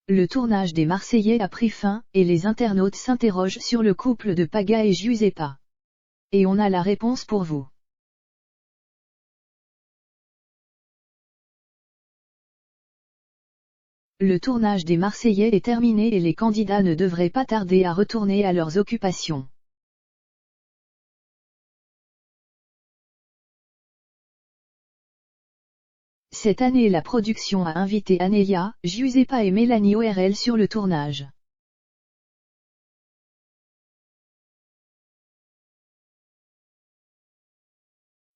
Le tournage des Marseillais a pris fin, et les internautes s'interrogent sur le couple de Paga et Giuseppa. Et on a la réponse pour vous. Le tournage des Marseillais est terminé et les candidats ne devraient pas tarder à retourner à leurs occupations. Cette année, la production a invité Anelia, Giuseppa et Mélanie ORL sur le tournage.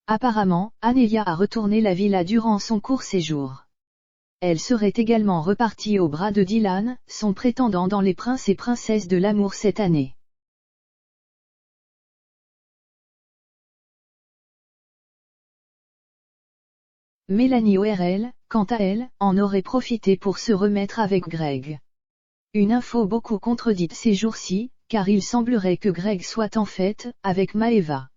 Apparemment, Anelia a retourné la villa durant son court séjour. Elle serait également repartie au bras de Dylan, son prétendant dans Les Princes et Princesses de l'amour cette année. Mélanie ORL, quant à elle, en aurait profité pour se remettre avec Greg. Une info beaucoup contredite ces jours-ci, car il semblerait que Greg soit en fait, avec Maeva.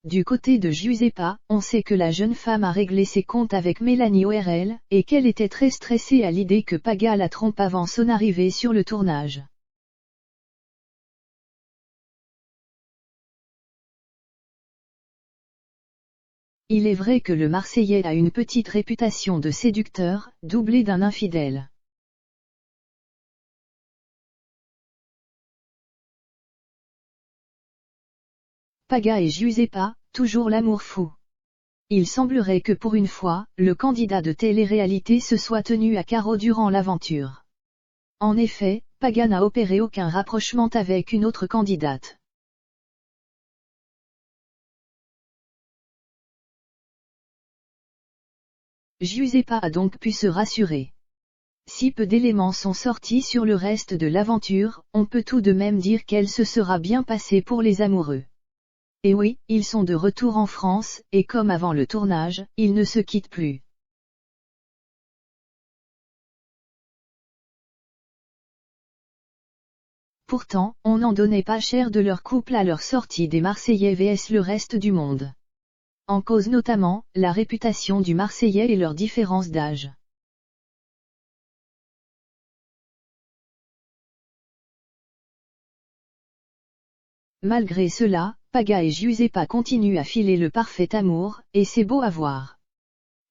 Du côté de Giuseppa, on sait que la jeune femme a réglé ses comptes avec Mélanie ORL, et qu'elle était très stressée à l'idée que Paga la trompe avant son arrivée sur le tournage. Il est vrai que le Marseillais a une petite réputation de séducteur, doublé d'un infidèle. Paga et Giuseppa, toujours l'amour fou. Il semblerait que pour une fois, le candidat de télé-réalité se soit tenu à carreau durant l'aventure. En effet, Paga n'a opéré aucun rapprochement avec une autre candidate. Giuseppa a donc pu se rassurer. Si peu d'éléments sont sortis sur le reste de l'aventure, on peut tout de même dire qu'elle se sera bien passée pour les amoureux. Et oui, ils sont de retour en France, et comme avant le tournage, ils ne se quittent plus. Pourtant, on n'en donnait pas cher de leur couple à leur sortie des Marseillais vs le reste du monde. En cause notamment, la réputation du Marseillais et leur différence d'âge. Malgré cela, Paga et Giuseppa continuent à filer le parfait amour, et c'est beau à voir.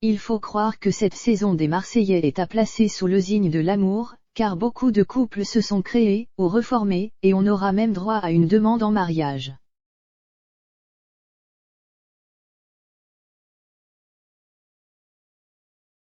Il faut croire que cette saison des Marseillais est à placer sous le signe de l'amour, car beaucoup de couples se sont créés, ou reformés, et on aura même droit à une demande en mariage.